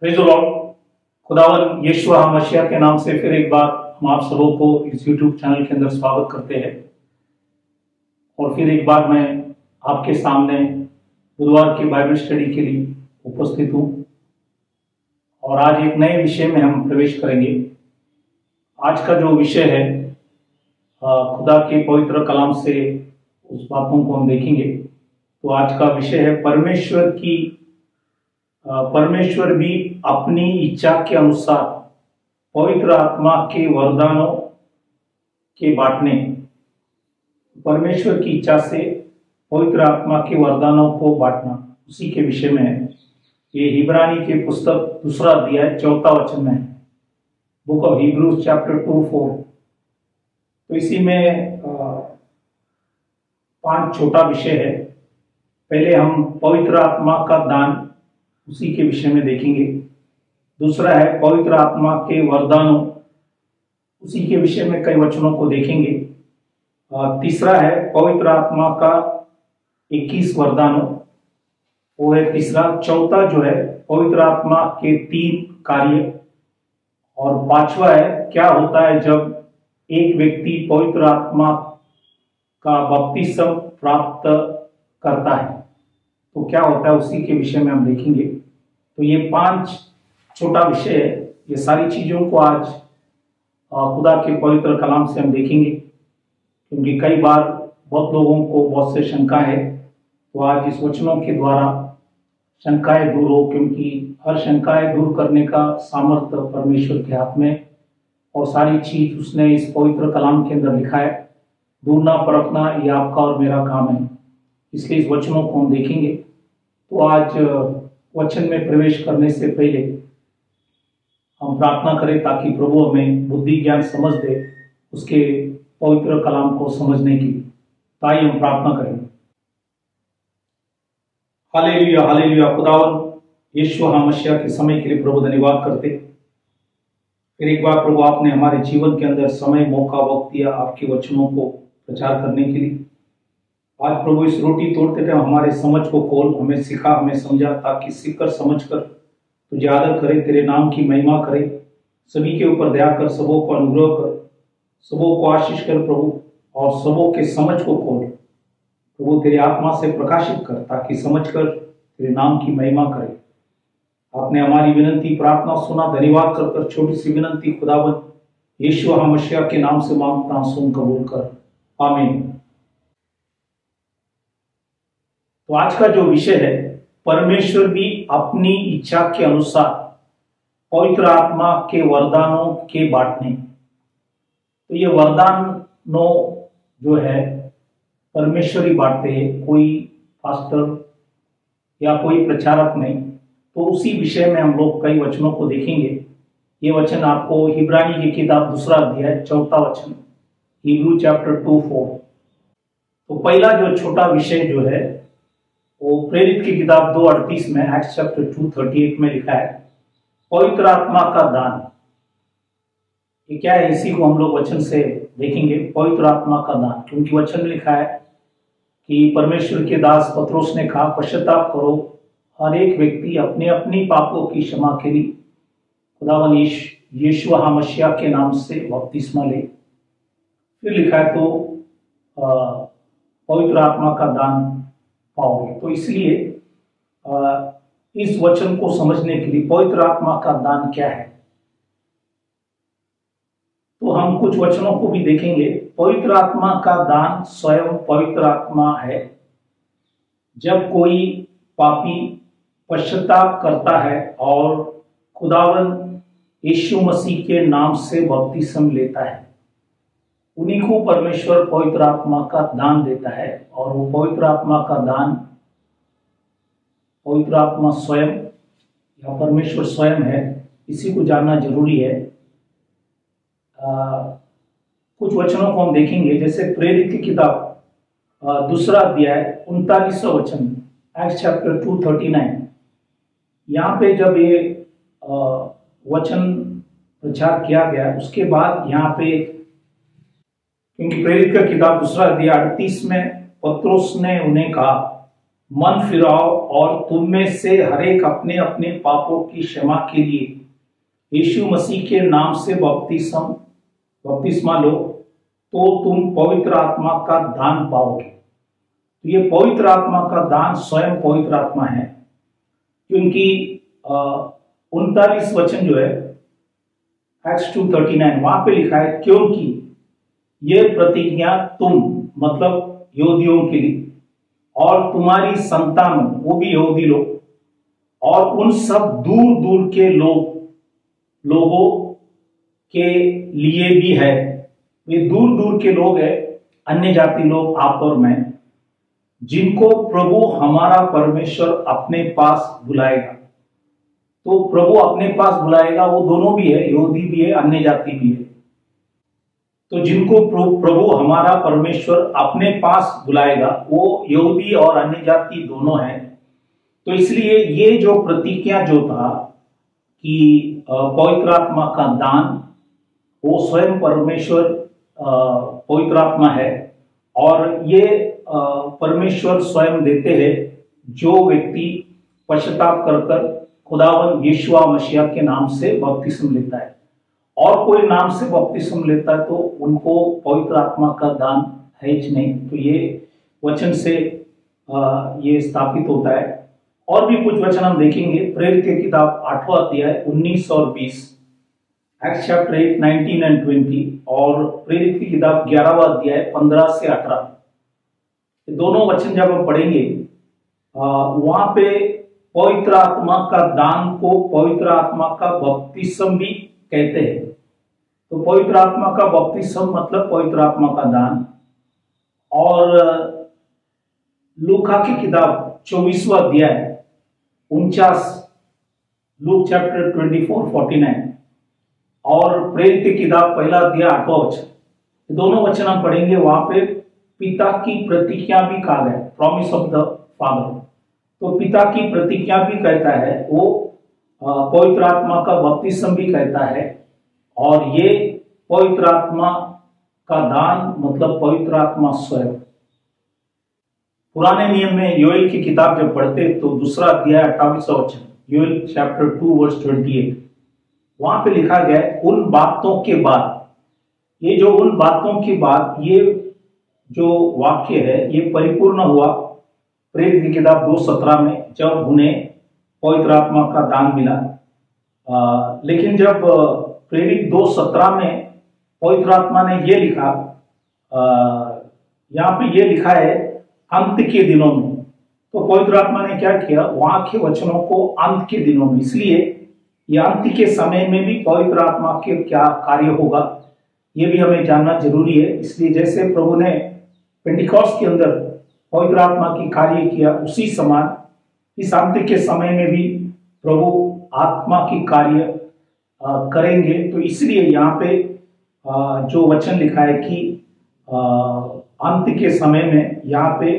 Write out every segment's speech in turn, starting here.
Praise the Lord. खुदावन यीशु मसीह के नाम से फिर एक बार हम आप सबों को इस YouTube चैनल के अंदर स्वागत करते हैं। और फिर एक बार मैं आपके सामने बुधवार की बाइबल स्टडी के लिए उपस्थित हूँ और आज एक नए विषय में हम प्रवेश करेंगे। आज का जो विषय है खुदा के पवित्र कलाम से उस बातों को हम देखेंगे। तो आज का विषय है परमेश्वर भी अपनी इच्छा के अनुसार पवित्र आत्मा के वरदानों के बांटने, परमेश्वर की इच्छा से पवित्र आत्मा के वरदानों को बांटना, उसी के विषय में है। ये हिब्रानी के पुस्तक 2 अध्याय 4 वचन में है, बुक ऑफ हिब्रूज चैप्टर 2:4। तो इसी में 5 छोटा विषय है। पहले हम पवित्र आत्मा का दान, उसी के विषय में देखेंगे। दूसरा है पवित्र आत्मा के वरदानों, उसी के विषय में कई वचनों को देखेंगे। तीसरा है पवित्र आत्मा का 21 वरदानों, वो है तीसरा। चौथा जो है पवित्र आत्मा के 3 कार्य, और 5वां है क्या होता है जब एक व्यक्ति पवित्र आत्मा का बपतिस्म प्राप्त करता है, तो क्या होता है, उसी के विषय में हम देखेंगे। तो ये 5 छोटा विषय है। ये सारी चीजों को आज खुदा के पवित्र कलाम से हम देखेंगे, क्योंकि कई बार बहुत लोगों को बहुत से शंका है। तो आज इस वचनों के द्वारा शंकाएं दूर हो, क्योंकि हर शंकाएं दूर करने का सामर्थ्य परमेश्वर के हाथ में, और सारी चीज उसने इस पवित्र कलाम के अंदर लिखा है। ढूंढना परखना ये आपका और मेरा काम है, इसलिए इस वचनों को हम देखेंगे। तो आज वचन में प्रवेश करने से पहले हम प्रार्थना करें, ताकि प्रभु हमें बुद्धि ज्ञान समझ दे उसके पवित्र कलाम को समझने की। तो आइए हम प्रार्थना करें। Hallelujah hallelujah. खुदावन यीशु मसीह के समय के लिए प्रभु धन्यवाद करते। फिर एक बार प्रभु आपने हमारे जीवन के अंदर समय, मौका, वक्त दिया आपके वचनों को प्रचार करने के लिए। आज प्रभु इस रोटी तोड़ते टाइम हमारे समझ को खोल, हमें सिखा, हमें समझा, ताकि सीखकर समझकर तुझे आदर करे, तेरे नाम की महिमा करे, सभी के ऊपर दया कर, सबों को अनुग्रह कर, सबों को आशीष कर प्रभु, और सबों के समझ को खोल प्रभु, तेरे आत्मा से प्रकाशित कर, ताकि समझकर तेरे नाम की महिमा करे। आपने हमारी विनती प्रार्थना सुना, धन्यवाद कर छोटी सी विनती खुदावन यीशु मसीह के नाम से मांगता, सुन कबूल कर, आमीन। तो आज का जो विषय है, परमेश्वर भी अपनी इच्छा के अनुसार पवित्र आत्मा के वरदानों के बांटने। तो ये वरदानों जो है परमेश्वर ही बांटते हैं, कोई पास्टर या कोई प्रचारक नहीं। तो उसी विषय में हम लोग कई वचनों को देखेंगे। ये वचन आपको हिब्रानी की किताब 2 अध्याय 4 वचन, हिब्रू चैप्टर 2:4। तो पहला जो छोटा विषय जो है वो प्रेरित की किताब 2:38 में, एक्ट्स चैप्टर 2:38 में लिखा है, पवित्र आत्मा का दान। ये क्या है, इसी को हम लोग वचन से देखेंगे। पवित्र आत्मा का दान, क्योंकि वचन में लिखा है कि परमेश्वर के दास पत्रोस ने कहा, पश्चाताप करो, हर एक व्यक्ति अपने अपनी पापों की क्षमा के लिए खुदावन यीशु मसीह के नाम से बपतिस्मा ले। फिर लिखा है तो पवित्र आत्मा का दान पाओगे। तो इसलिए इस वचन को समझने के लिए पवित्र आत्मा का दान क्या है, तो हम कुछ वचनों को भी देखेंगे। पवित्र आत्मा का दान स्वयं पवित्र आत्मा है। जब कोई पापी पश्चाताप करता है और खुदावन यीशु मसीह के नाम से बपतिस्म लेता है, उन्हीं को परमेश्वर पवित्र आत्मा का दान देता है। और वो पवित्र आत्मा का दान, पवित्र आत्मा स्वयं या परमेश्वर स्वयं है, इसी को जानना जरूरी है। कुछ वचनों को हम देखेंगे, जैसे प्रेरित की किताब 2 अध्याय 39वां वचन, एक्ट्स चैप्टर 2:39। यहाँ पे जब ये वचन प्रचार किया गया, उसके बाद यहाँ पे, क्योंकि प्रेरित का किताब 2 अध्याय 38 में पत्रोस ने उन्हें कहा मन फिराओ और तुम में से हरेक अपने अपने पापों की क्षमा के लिए यीशु मसीह के नाम से बपतिस्मा लो, तो तुम पवित्र आत्मा का दान पाओगे। तो ये पवित्र आत्मा का दान स्वयं पवित्र आत्मा है, क्योंकि 39 वचन जो है Acts 2:39 वहां पे लिखा है, क्योंकि ये प्रतिज्ञा तुम मतलब यहूदियों के लिए और तुम्हारी संतान वो भी यहूदी लोग और उन सब दूर दूर के लोगों के लिए भी है। ये दूर दूर के लोग है, अन्य जाति लोग, आप और मैं, जिनको प्रभु हमारा परमेश्वर अपने पास बुलाएगा। तो प्रभु अपने पास बुलाएगा, वो दोनों भी है, यहूदी भी है, अन्य जाति भी है। तो जिनको प्रभु हमारा परमेश्वर अपने पास बुलाएगा वो यहूदी और अन्य जाति दोनों हैं। तो इसलिए ये जो प्रतिज्ञा जो था कि पवित्र आत्मा का दान, वो स्वयं परमेश्वर पवित्र आत्मा है और ये परमेश्वर स्वयं देते हैं जो व्यक्ति पश्चाताप कर खुदावंद यीशु मसीह के नाम से बपतिस्म लेता है। और कोई नाम से बपतिस्म लेता है तो उनको पवित्र आत्मा का दान है ही नहीं। तो ये वचन से ये स्थापित होता है। और भी कुछ वचन हम देखेंगे। प्रेरित की किताब 8वां अध्याय 19 और 20, Acts chapter 8, 19 and 20, और प्रेरित की किताब 11वां अध्याय 15 से 18। दोनों वचन जब हम पढ़ेंगे वहां पे पवित्र आत्मा का दान को पवित्र आत्मा का बपतिस्म भी कहते हैं। तो पवित्र आत्मा का बपतिस्म मतलब पवित्र आत्मा का दान। और लूका की किताब 24वां अध्याय 49, लूक चैप्टर 24:49, और प्रेरित की किताब 1 अध्याय 8वां वचन, दोनों वचन हम पढ़ेंगे। वहां पे पिता की प्रतिज्ञा भी कहा गया, प्रॉमिस ऑफ द फादर। तो पिता की प्रतिज्ञा भी कहता है, वो पवित्र आत्मा का बपतिस्म भी कहता है। और ये पवित्र आत्मा का दान मतलब पवित्र आत्मा स्वयं। पुराने नियम में योएल की किताब जब पढ़ते तो 2 अध्याय 28वां वचन, योएल चैप्टर 2 वर्स 28, वहां पे लिखा गया उन बातों के बाद। ये जो उन बातों के बाद, ये जो वाक्य है ये परिपूर्ण हुआ प्रेरित की किताब 2:17 में, जब उन्हें पवित्र आत्मा का दान मिला। लेकिन जब प्रेरित 2:17 में पवित्र आत्मा ने ये लिखा, यहाँ पे ये लिखा है अंत के दिनों में। तो पवित्र आत्मा ने क्या किया, वहां के वचनों को अंत के दिनों में, इसलिए ये अंत के समय में भी पवित्र आत्मा के क्या कार्य होगा ये भी हमें जानना जरूरी है। इसलिए जैसे प्रभु ने पेंटिकॉस्ट के अंदर पवित्र आत्मा की कार्य किया, उसी समान इस अंत के समय में भी प्रभु आत्मा की कार्य करेंगे। तो इसलिए यहाँ पे जो वचन लिखा है कि अंत के समय में, यहाँ पे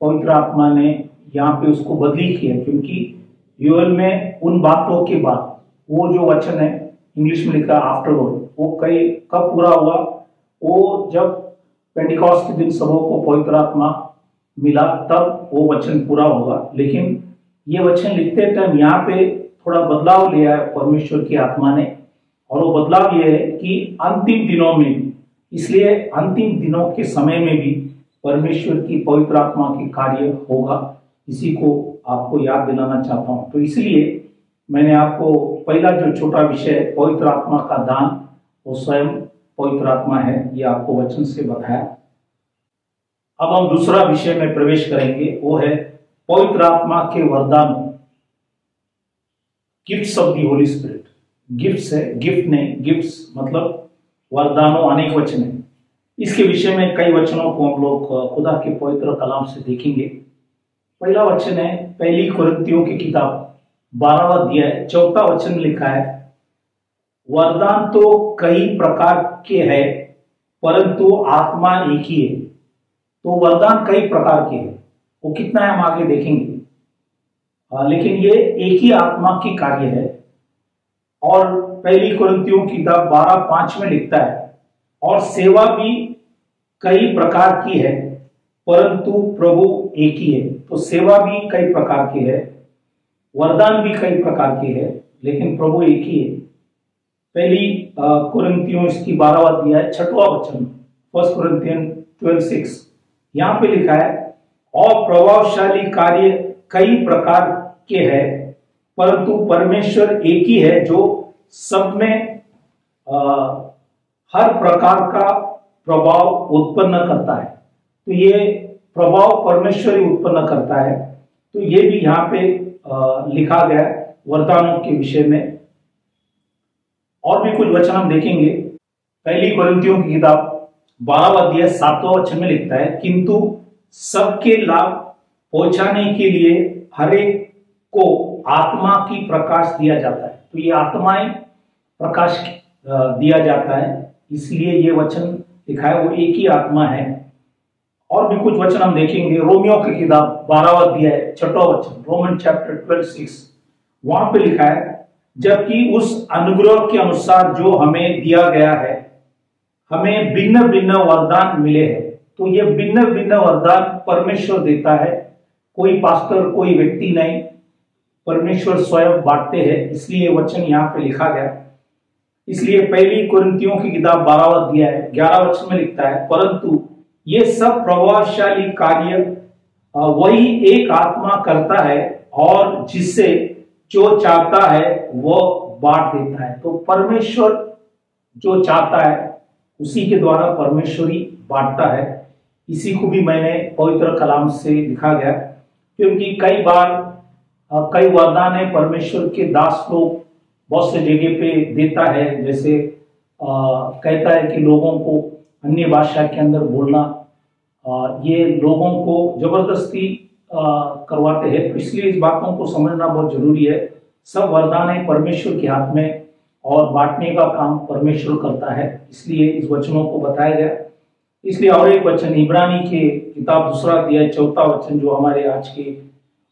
पवित्र आत्मा ने यहाँ पे उसको बदली किया, क्योंकि योएल में उन बातों के बाद, वो जो वचन है इंग्लिश में लिखा आफ्टरवर्ड, वो कब पूरा हुआ, वो जब पेंटिकॉस्ट के दिन सबों को पवित्र आत्मा मिला तब वो वचन पूरा होगा। लेकिन ये वचन लिखते टाइम यहाँ पे थोड़ा बदलाव लिया है परमेश्वर की आत्मा ने, और वो बदलाव ये है कि अंतिम दिनों में भी, इसलिए अंतिम दिनों के समय में भी परमेश्वर की पवित्र आत्मा की कार्य होगा। इसी को आपको याद दिलाना चाहता हूं। तो इसलिए मैंने आपको पहला जो छोटा विषय पवित्र आत्मा का दान, वो स्वयं पवित्र आत्मा है, ये आपको वचन से बताया। अब हम दूसरा विषय में प्रवेश करेंगे, वो है पवित्र आत्मा के वरदान, gifts of the Holi spirit. Gifts है, गिफ्ट नहीं, गिफ्ट्स मतलब वरदानों, अनेक वचन है। इसके विषय में कई वचनों को हम लोग खुदा के पवित्र कलाम से देखेंगे। पहला वचन है 1 कुरिन्थियों की किताब 12वां अध्याय 4वां वचन में लिखा है, वरदान तो कई प्रकार के हैं परंतु आत्मा एक ही है। तो वरदान कई प्रकार के हैं, वो कितना है हम आगे देखेंगे, लेकिन ये एक ही आत्मा की कार्य है। और 1 कुरिन्थियों की किताब 12:5 में लिखता है, और सेवा भी कई प्रकार की है परंतु प्रभु एक ही है। तो सेवा भी कई प्रकार की है, वरदान भी कई प्रकार के हैं, लेकिन प्रभु एक ही है। पहली कुरिन्थियों इसकी 12वां अध्याय 6वां वचन, 1 कुरिन्थियन 12:6, यहाँ पे लिखा है, और प्रभावशाली कार्य कई प्रकार के हैं, परंतु परमेश्वर एक ही है जो सब में हर प्रकार का प्रभाव उत्पन्न करता है। तो ये प्रभाव परमेश्वर ही उत्पन्न करता है। तो ये भी यहाँ पे लिखा गया है वरदानों के विषय में। और भी कुछ वचन हम देखेंगे। पहली कुरिन्थियों की किताब 12वां अध्याय 7वां वचन में लिखता है, किंतु सबके लाभ पहुंचाने के लिए हरेक को आत्मा की प्रकाश दिया जाता है। तो ये आत्माएं प्रकाश दिया जाता है, इसलिए ये वचन लिखा है, वो एक ही आत्मा है। और भी कुछ वचन हम देखेंगे। रोमियो की किताब 12वां अध्याय 6वां वचन, रोमन चैप्टर 12:6, वहां पे लिखा है, जबकि उस अनुग्रह के अनुसार जो हमें दिया गया है, हमें भिन्न भिन्न वरदान मिले हैं। तो ये भिन्न भिन्न वरदान परमेश्वर देता है, कोई पास्टर कोई व्यक्ति नहीं, परमेश्वर स्वयं बांटते हैं। इसलिए वचन यहाँ पे लिखा गया। इसलिए पहली कुरिन्थियों की किताब 12वां अध्याय 11 वचन में लिखता है, परंतु ये सब प्रभावशाली कार्य वही एक आत्मा करता है, और जिससे जो चाहता है वो बांट देता है। तो परमेश्वर जो चाहता है उसी के द्वारा परमेश्वर ही बांटता है। इसी को भी मैंने पवित्र कलाम से लिखा गया, क्योंकि कई बार कई वरदान है परमेश्वर के दास लोग बहुत से जगह पे देता है। जैसे कहता है कि लोगों को अन्य भाषा के अंदर बोलना, ये लोगों को जबरदस्ती करवाते हैं। तो इसलिए इस बातों को समझना बहुत जरूरी है। सब वरदान है परमेश्वर के हाथ में, और बांटने का काम परमेश्वर करता है। इसलिए इस वचनों को बताया गया। इसलिए और एक वचन इब्रानी के किताब 2 अध्याय 4 वचन, जो हमारे आज के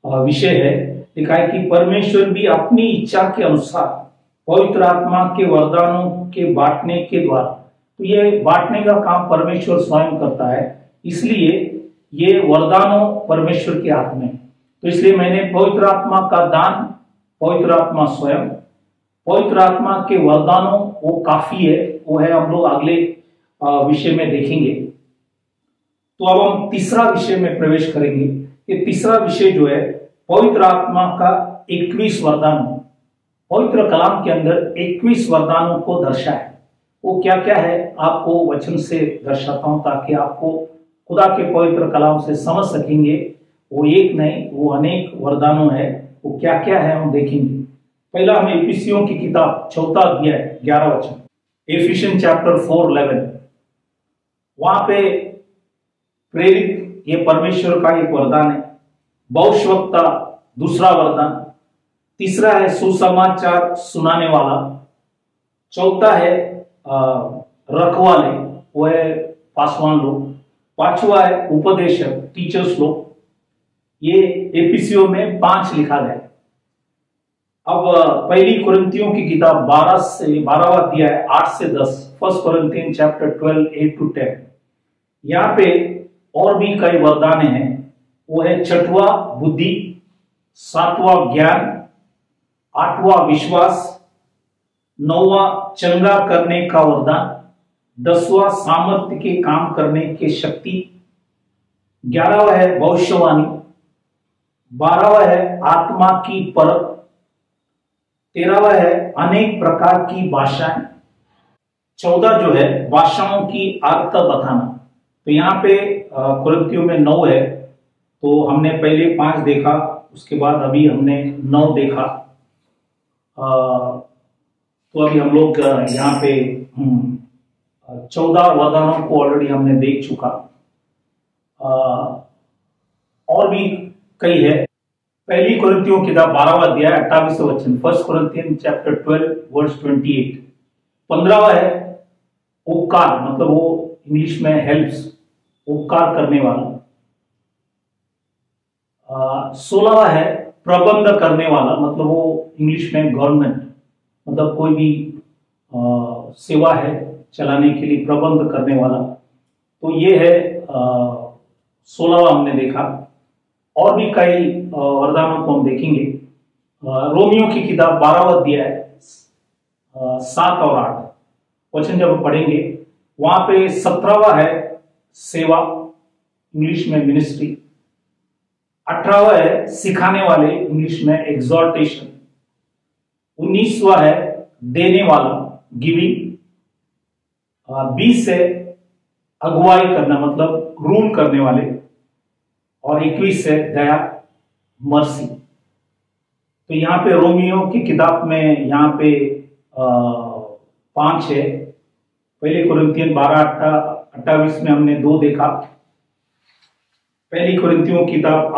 विषय है, लिखा है कि परमेश्वर भी अपनी इच्छा के अनुसार पवित्र आत्मा के वरदानों के बांटने के द्वारा, तो ये बांटने का काम परमेश्वर स्वयं करता है। इसलिए ये वरदानों परमेश्वर के हाथ में। तो इसलिए मैंने पवित्र आत्मा का दान, पवित्र आत्मा स्वयं, पवित्र आत्मा के वरदानों वो काफी है, वो है हम लोग अगले विषय में देखेंगे। तो अब हम तीसरा विषय में प्रवेश करेंगे। ये तीसरा विषय जो है पवित्र आत्मा का 21 वरदान, पवित्र कलाम के अंदर 21 वरदानों को दर्शाए। वो क्या क्या है आपको वचन से दर्शाता हूं, ताकि आपको खुदा के पवित्र कलाम से समझ सकेंगे। वो एक नहीं, वो अनेक वरदानों है। वो क्या क्या है हम देखेंगे। पहला हमें इफिसियों की किताब 4 अध्याय 11 वचन, एफिशियन चैप्टर 4:11, वहां पे प्रेरित ये परमेश्वर का एक वरदान है। भविष्यवक्ता दूसरा वरदान, तीसरा है सुसमाचार सुनाने वाला, चौथा है रखवाले, वो है पासवान लोग, पांचवा है उपदेशक टीचर्स लोग। ये एफिसियों में 5 लिखा गया। अब पहली कुरिन्थियों की किताब 12वां अध्याय 8 से 10, 1 कुरिन्थियन चैप्टर 12:8-10, यहाँ पे और भी कई वरदान हैं। वो है 6वां बुद्धि, 7वां ज्ञान, 8वां विश्वास, 9वां चंगा करने का वरदान, 10वां सामर्थ्य के काम करने की शक्ति, 11वां है भविष्यवाणी, 12वां है आत्मा की परख, 13वां है अनेक प्रकार की भाषाएं, 14 जो है भाषाओं की अर्थ बताना। तो यहाँ पे कुरिन्थियों में 9 है। तो हमने पहले 5 देखा, उसके बाद अभी हमने 9 देखा। तो अभी हम लोग यहाँ पे 14 वरदानों को ऑलरेडी हमने देख चुका। और भी कई है। पहली कुरिन्थियों की किताब 12वां अध्याय 28 वचन, 1 कुरिन्थियन चैप्टर 12:28, 15वां है उपकार, मतलब वो इंग्लिश में हेल्प्स, उपकार करने वाला। 16वां है प्रबंध करने वाला, मतलब वो इंग्लिश में गवर्नमेंट, मतलब कोई भी सेवा है चलाने के लिए प्रबंध करने वाला। तो ये है 16वां हमने देखा। और भी कई वरदानों को हम देखेंगे। रोमियो की किताब 12वां अध्याय 7 और 8 वचन जब पढ़ेंगे, वहां पे 17वां है सेवा, इंग्लिश में मिनिस्ट्री। 18वां है सिखाने वाले, इंग्लिश में एग्जॉर्टेशन। 19वां है देने वाला, गिविंग। 20 है अगुवाई करना, मतलब रूल करने वाले। और 21 है दया, मर्सी। तो यहाँ पे रोमियो की किताब में यहाँ पे 5 है। पहले कुरिन्थियन 12:28 में हमने 2 देखा। पहली कुरिन्थियों की किताब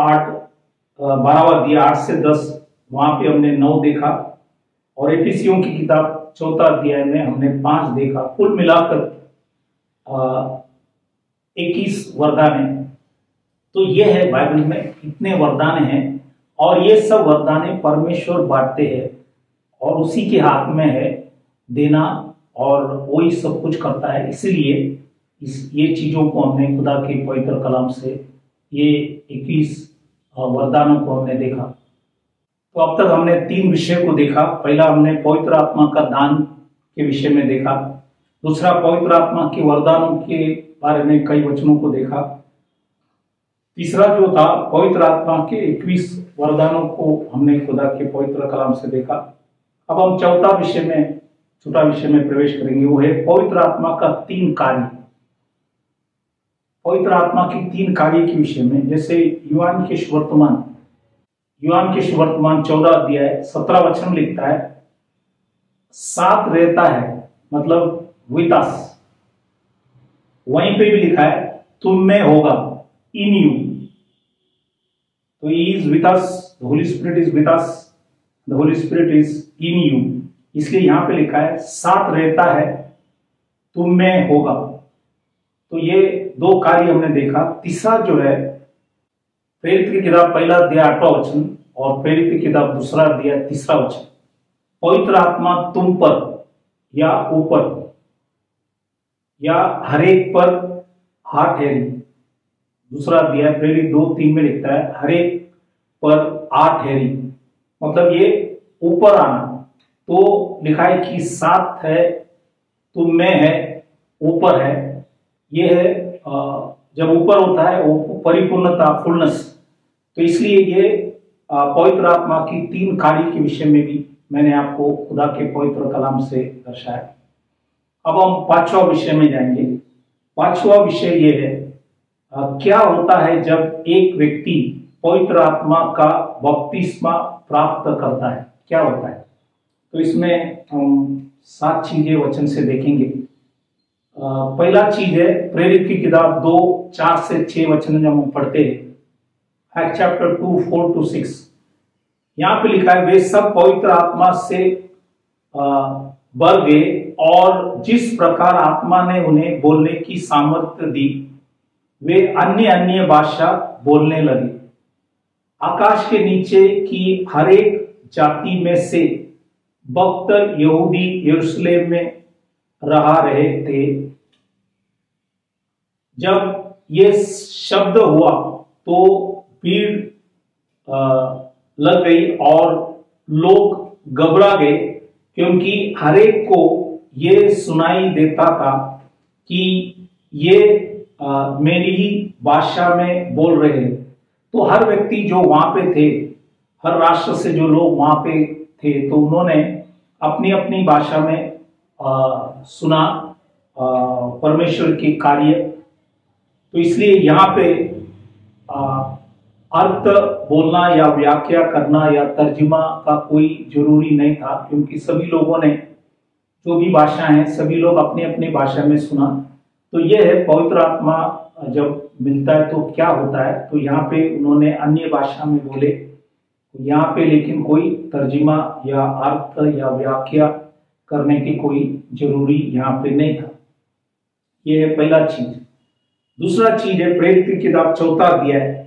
12वां अध्याय 8 से 10, वहां पे हमने 9 देखा। और एफिसियों की किताब 4 अध्याय में हमने 5 देखा। कुल मिलाकर 21 वरदान है। तो ये है बाइबल में इतने वरदान हैं, और ये सब वरदाने परमेश्वर बांटते हैं, और उसी के हाथ में है देना, और वही सब कुछ करता है। इसलिए ये चीजों को हमने खुदा के पवित्र कलाम से, ये 21 वरदानों को हमने देखा। तो अब तक हमने 3 विषय को देखा। पहला हमने पवित्र आत्मा का दान के विषय में देखा। दूसरा पवित्र आत्मा के वरदानों के बारे में कई वचनों को देखा। तीसरा जो था पवित्र आत्मा के 21 वरदानों को हमने खुदा के पवित्र कलाम से देखा। अब हम छोटा विषय में प्रवेश करेंगे, वो है पवित्र आत्मा का 3 कार्य। पवित्र आत्मा की 3 कार्य के विषय में, जैसे यूहान के सुवर्तमान 14 अध्याय 17 वचन लिखता है, साथ रहता है, मतलब विद अस। वहीं पे भी लिखा है तुम में होगा, इन यू। तो he is with us, the Holy Spirit is with us, the Holy Spirit is in you। इसलिए यहां पे लिखा है साथ रहता है, तुम में होगा। तो ये 2 कार्य हमने देखा। तीसरा जो है प्रेरित की किताब 1 अध्याय 8वां वचन और प्रेरित की किताब 2 अध्याय 3 वचन, पवित्र आत्मा तुम पर या ऊपर या हरेक पर हाथ ठहरी। 2 अध्याय प्रेरित 2:3 में लिखता है हरेक पर आ ठहरी, मतलब ये ऊपर आना। तो लिखा है कि साथ है, तुम में है, ऊपर है। ये है जब ऊपर होता है वो परिपूर्णता, फुलनेस। तो इसलिए ये पवित्र आत्मा की 3 कार्य के विषय में भी मैंने आपको खुदा के पवित्र कलाम से दर्शाया। अब हम 5वां विषय में जाएंगे। 5वां विषय ये है क्या होता है जब एक व्यक्ति पवित्र आत्मा का बपतिस्मा प्राप्त करता है, क्या होता है। तो इसमें हम 7 चीजें वचन से देखेंगे। पहला चीज है प्रेरित की किताब 2:4 से 6 वचन जब हम पढ़ते हैं, एक्ट चैप्टर 2 4 to 6, यहाँ पे लिखा है वे सब पवित्र आत्मा से भर गए, और जिस प्रकार आत्मा ने उन्हें बोलने की सामर्थ्य दी, वे अन्य अन्य भाषा बोलने लगे। आकाश के नीचे की हर एक जाति में से भक्त यहूदी यरूशलेम में रहा रहे थे। जब ये शब्द हुआ तो भीड़ लग गई और लोग घबरा गए, क्योंकि हर एक को ये सुनाई देता था कि ये मेरी ही भाषा में बोल रहे हैं। तो हर व्यक्ति जो वहां पे थे, हर राष्ट्र से जो लोग वहां पे थे, तो उन्होंने अपनी अपनी भाषा में सुना परमेश्वर के कार्य। तो इसलिए यहाँ पे अर्थ बोलना या व्याख्या करना या तर्जुमा का कोई जरूरी नहीं था, क्योंकि सभी लोगों ने जो भी भाषा है सभी लोग अपनी अपनी भाषा में सुना। तो यह है पवित्र आत्मा जब मिलता है तो क्या होता है। तो यहाँ पे उन्होंने अन्य भाषा में बोले, यहाँ पे लेकिन कोई तर्जुमा या अर्थ या व्याख्या करने की कोई जरूरी यहाँ पे नहीं था। यह है पहला चीज। दूसरा चीज है प्रेरित की किताब 4 अध्याय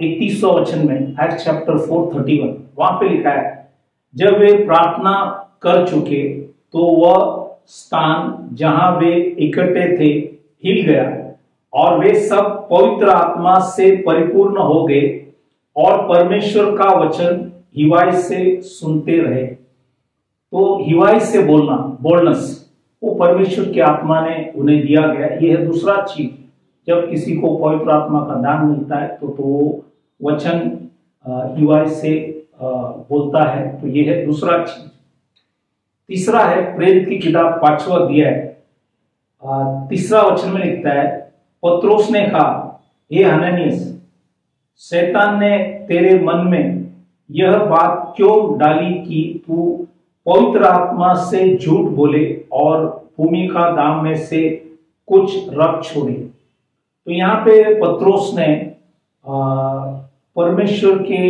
31वां वचन में, एक्ट चैप्टर 4:31, वहां पे लिखा है जब वे प्रार्थना कर चुके तो वह स्थान जहां वे इकट्ठे थे हिल गया, और वे सब पवित्र आत्मा से परिपूर्ण हो गए और परमेश्वर का वचन हिवाई से सुनते रहे। तो हिवाई से बोलनस वो परमेश्वर की आत्मा ने उन्हें दिया गया। यह है दूसरा चीज, जब किसी को पवित्र आत्मा का दान मिलता है तो वचन हिवाई से बोलता है। तो यह है दूसरा चीज। तीसरा है प्रेरित की किताब 5वां अध्याय 3 वचन में लिखता है, पत्रोस ने कहा, हे हनन्यास, शैतान ने तेरे मन में यह बात क्यों डाली कि तू पवित्र आत्मा से झूठ बोले और भूमि का दाम में से कुछ रख छोड़े। तो यहाँ पे पत्रोस ने परमेश्वर के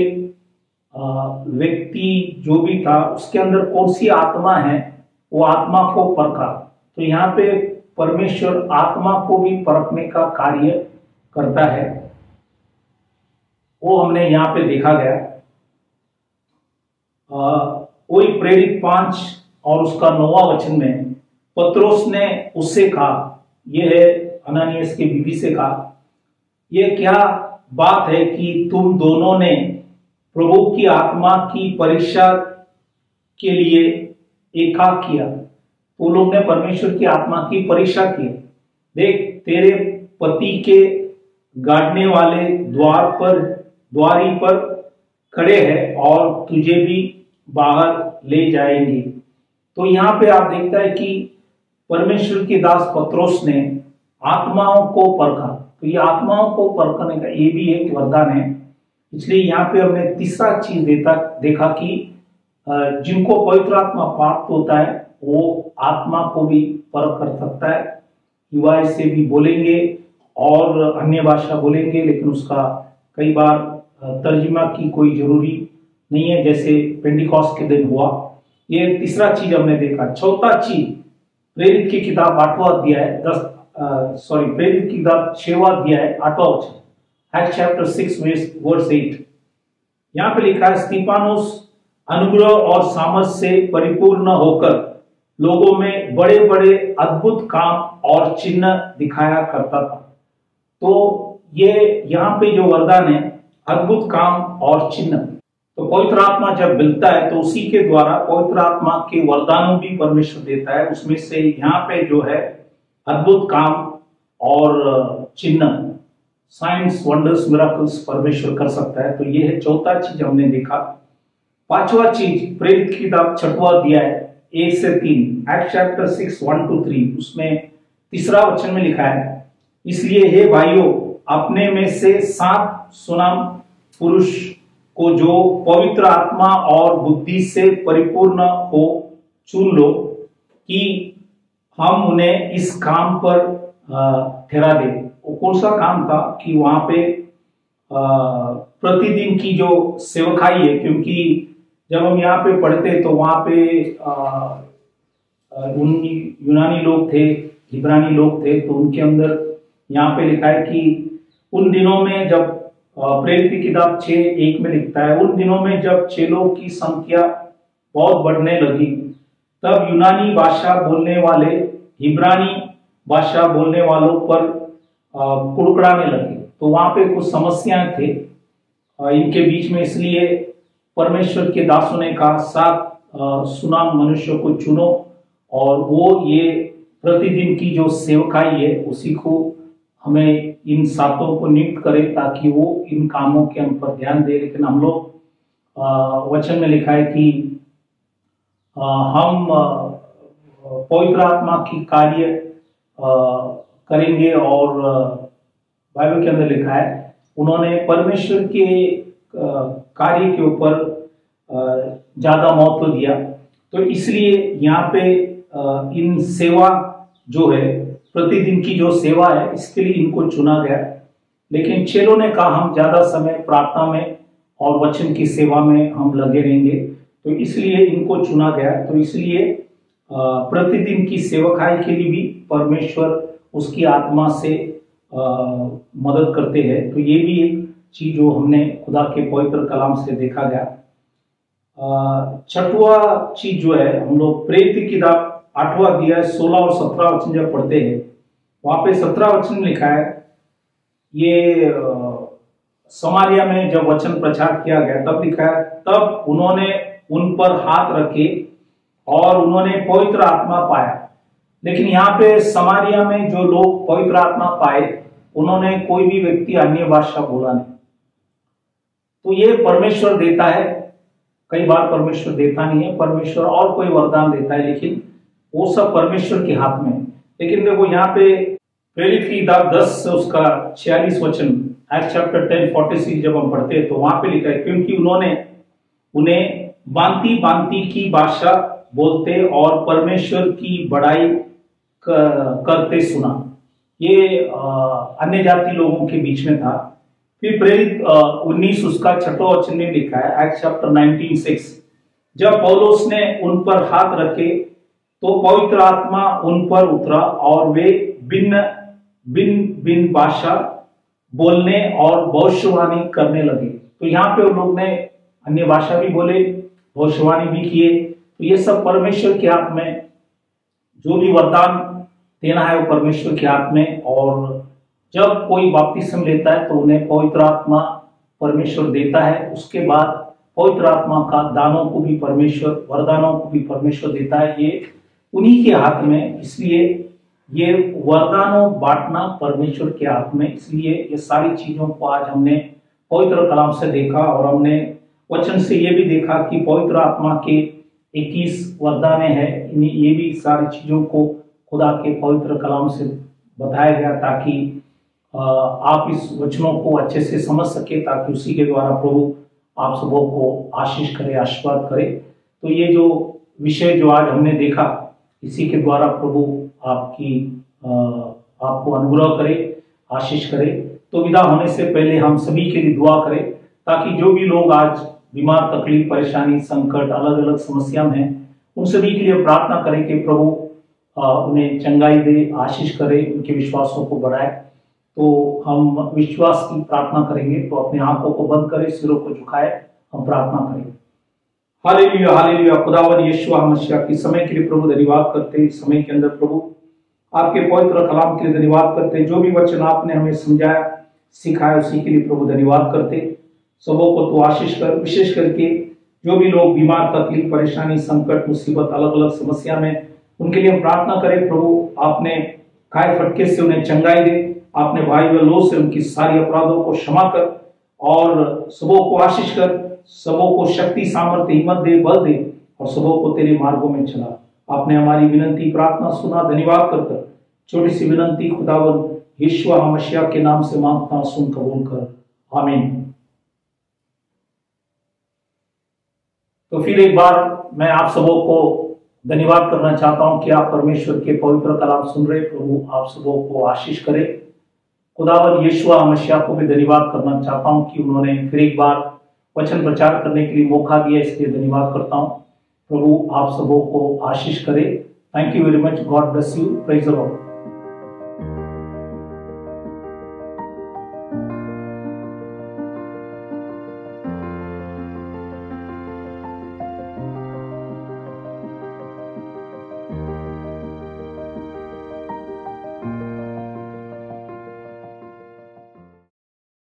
व्यक्ति जो भी था उसके अंदर कौन सी आत्मा है वो आत्मा को परखा। तो यहाँ पे परमेश्वर आत्मा को भी परखने का कार्य करता है, वो हमने यहाँ पे देखा गया। वही प्रेरित 5 और उसका 9वां वचन में पत्रोस ने उससे कहा, यह है हनन्यास के बीवी से कहा, यह क्या बात है कि तुम दोनों ने प्रभु की आत्मा की परीक्षा के लिए एकाक किया। वो लोग ने परमेश्वर की आत्मा की परीक्षा की। देख, तेरे पति के गाड़ने वाले द्वारी पर खड़े हैं और तुझे भी बाहर ले जाएंगे। तो यहाँ पे आप देखता है कि परमेश्वर के दास पत्रोस ने आत्माओं को परखा। तो ये आत्माओं को परखने का ये भी एक वरदान है। इसलिए यहाँ पे हमने तीसरा चीज देखा कि जिनको पवित्र आत्मा प्राप्त होता है वो आत्मा को भी परख कर सकता है। हिवाई से भी बोलेंगे और अन्य भाषा बोलेंगे, लेकिन उसका कई बार तर्जुमा की कोई जरूरी नहीं है, जैसे पेंटिकॉस्ट के दिन हुआ। ये तीसरा चीज हमने देखा। चौथा चीज प्रेरित की किताब 8वां अध्याय प्रेरित की किताब 6वां अध्याय 8वां वचन, Acts chapter 6 verse 8। यहाँ पे लिखा है, स्तिफानुस अनुग्रह और सामर्थ से परिपूर्ण होकर लोगों में बड़े बड़े अद्भुत काम और चिन्ह दिखाया करता था। तो ये यहाँ पे जो वरदान है, अद्भुत काम और चिन्ह, तो पवित्र आत्मा जब मिलता है तो उसी के द्वारा पवित्र आत्मा के वरदानों भी परमेश्वर देता है। उसमें से यहाँ पे जो है अद्भुत काम और चिन्ह, साइंस वंडर्स मिराकल्स परमेश्वर कर सकता है। तो ये है चौथा चीज हमने देखा। 5वां चीज प्रेरित की किताब 6वां अध्याय 1 से 3, Acts chapter 6 1 to 3, उसमें 3रा वचन में लिखा है, इसलिए हे भाइयों, अपने में से 7 सुनाम पुरुष को जो पवित्र आत्मा और बुद्धि से परिपूर्ण हो चुन लो कि हम उन्हें इस काम पर ठहरा दे। वो कौन सा काम था कि वहां पे प्रतिदिन की जो सेवकाई है, क्योंकि जब हम यहाँ पे पढ़ते तो वहां पे यूनानी लोग थे, इब्रानी लोग थे, तो उनके अंदर यहाँ पे लिखा है कि उन दिनों में जब प्रेरित की किताब 6:1 में लिखता है, उन दिनों में जब चेलों की संख्या बहुत बढ़ने लगी तब यूनानी भाषा बोलने वाले इब्रानी भाषा बोलने वालों पर कुड़कुड़ाने लगे। तो वहां पे कुछ समस्याएं थे इनके बीच में, इसलिए परमेश्वर के दासों ने कहा 7 सुनाम मनुष्यों को चुनो और वो ये प्रतिदिन की जो सेवकाई है उसी को हमें इन 7 को नियुक्त करे ताकि वो इन कामों के हम पर ध्यान दे। लेकिन हम लोग वचन में लिखा है कि हम पवित्र आत्मा की कार्य करेंगे, और बाइबल के अंदर लिखा है उन्होंने परमेश्वर के कार्य के ऊपर ज्यादा महत्व दिया। तो इसलिए यहाँ पे इन सेवा जो है, प्रतिदिन की जो सेवा है, इसके लिए इनको चुना गया। लेकिन चेलों ने कहा हम ज्यादा समय प्रार्थना में और वचन की सेवा में हम लगे रहेंगे, तो इसलिए इनको चुना गया। तो इसलिए प्रतिदिन की सेवकाई के लिए भी परमेश्वर उसकी आत्मा से मदद करते हैं। तो ये भी एक चीज जो हमने खुदा के पवित्र कलाम से देखा गया। 6वां चीज जो है, हम लोग प्रेरित की किताब 8वां अध्याय 16 और 17 वचन जब पढ़ते हैं, वहां पे 17 वचन में लिखा है, ये समारिया में जब वचन प्रचार किया गया तब लिखा है, तब उन्होंने उन पर हाथ रखे और उन्होंने पवित्र आत्मा पाया। लेकिन यहाँ पे समारिया में जो लोग पवित्र आत्मा पाए, उन्होंने कोई भी व्यक्ति अन्य भाषा बोला नहीं। तो ये परमेश्वर देता है, कई बार परमेश्वर देता नहीं है, परमेश्वर और कोई वरदान देता है, लेकिन वो सब परमेश्वर के हाथ में है। लेकिन देखो यहाँ पे प्रेरित की किताब 10 से उसका 46 वचन, एक्ट चैप्टर 10:46 जब हम पढ़ते हैं तो वहां पे लिखा है, क्योंकि उन्होंने उन्हें भांति भांति की भाषा बोलते और परमेश्वर की बड़ाई करते सुना। ये अन्य जाति लोगों के बीच में था। फिर प्रेरित 19 उसका 6वां वचन में लिखा है, एक्ट चैप्टर 19:6, जब पौलुस ने उन पर हाथ रखे तो पवित्र आत्मा उन पर उतरा और वे भिन्न भाषा बोलने और भविष्यवाणी करने लगे। तो यहाँ पे उन लोग ने अन्य भाषा भी बोले, भविष्यवाणी भी किए। तो ये सब परमेश्वर के हाथ में, जो भी वरदान देना है वो परमेश्वर के हाथ में। और जब कोई बपतिस्म लेता है तो उन्हें पवित्र आत्मा परमेश्वर देता है। उसके बाद पवित्र आत्मा का दानों को भी परमेश्वर, वरदानों को भी परमेश्वर देता है। ये उन्हीं के हाथ में, इसलिए ये वरदानों बांटना परमेश्वर के हाथ में। इसलिए ये सारी चीजों को आज हमने पवित्र कलाम से देखा और हमने वचन से ये भी देखा कि पवित्र आत्मा के 21 वरदानें हैं। ये भी सारी चीजों को खुदा के पवित्र कलाम से बताया गया ताकि आप इस वचनों को अच्छे से समझ सके, ताकि उसी के द्वारा प्रभु आप सबों को आशीष करे, आशीर्वाद करे। तो ये जो विषय जो आज हमने देखा, इसी के द्वारा प्रभु आपको अनुग्रह करे, आशीष करे। तो विदा होने से पहले हम सभी के लिए दुआ करें, ताकि जो भी लोग आज बीमार, तकलीफ, परेशानी, संकट, अलग अलग समस्या में हैं, उन सभी के लिए प्रार्थना करें कि प्रभु उन्हें चंगाई दे, आशीष करे, उनके विश्वासों को बढ़ाए। तो हम विश्वास की प्रार्थना करेंगे। तो अपने आंखों को बंद करें, सिरों को झुकाए, हम प्रार्थना करें। Hallelujah, hallelujah. खुदावन यीशु मसीह की समय के लिए प्रभु धन्यवाद करते हैं। इस समय के अंदर प्रभु आपके पवित्र कलाम के लिए धन्यवाद करते हैं। जो भी वचन आपने हमें समझाया, सिखाया, उसी के लिए प्रभु धन्यवाद करते। सबों को तो आशीष कर, विशेष करके जो भी लोग बीमार, तकलीफ, परेशानी, संकट, मुसीबत, अलग अलग समस्या में, उनके लिए हम प्रार्थना करें। प्रभु आपने काय फटके से उन्हें चंगाई दे, आपने भाई व लोग से उनकी सारी अपराधों को क्षमा कर और सबों को आशीष कर, सबों को शक्ति, सामर्थ्य, हिम्मत दे, बल दे और सबों को तेरे मार्गों में चला। आपने हमारी विनती, प्रार्थना सुना, धन्यवाद कर छोटी सी विनती खुदावन यीशु मसीह के नाम से मांगता, सुन कबूल कर, आमीन। तो फिर एक बार मैं आप सबों को धन्यवाद करना चाहता हूं कि आप परमेश्वर के पवित्र कलाम सुन रहे। प्रभु आप सबों को आशीष करे। खुदावन यीशु मसीह को भी धन्यवाद करना चाहता हूं कि उन्होंने फिर एक बार वचन प्रचार करने के लिए मौका दिया, इसलिए धन्यवाद करता हूं। प्रभु आप सबों को आशीष करे। Thank you very much. God bless you. Praise the Lord.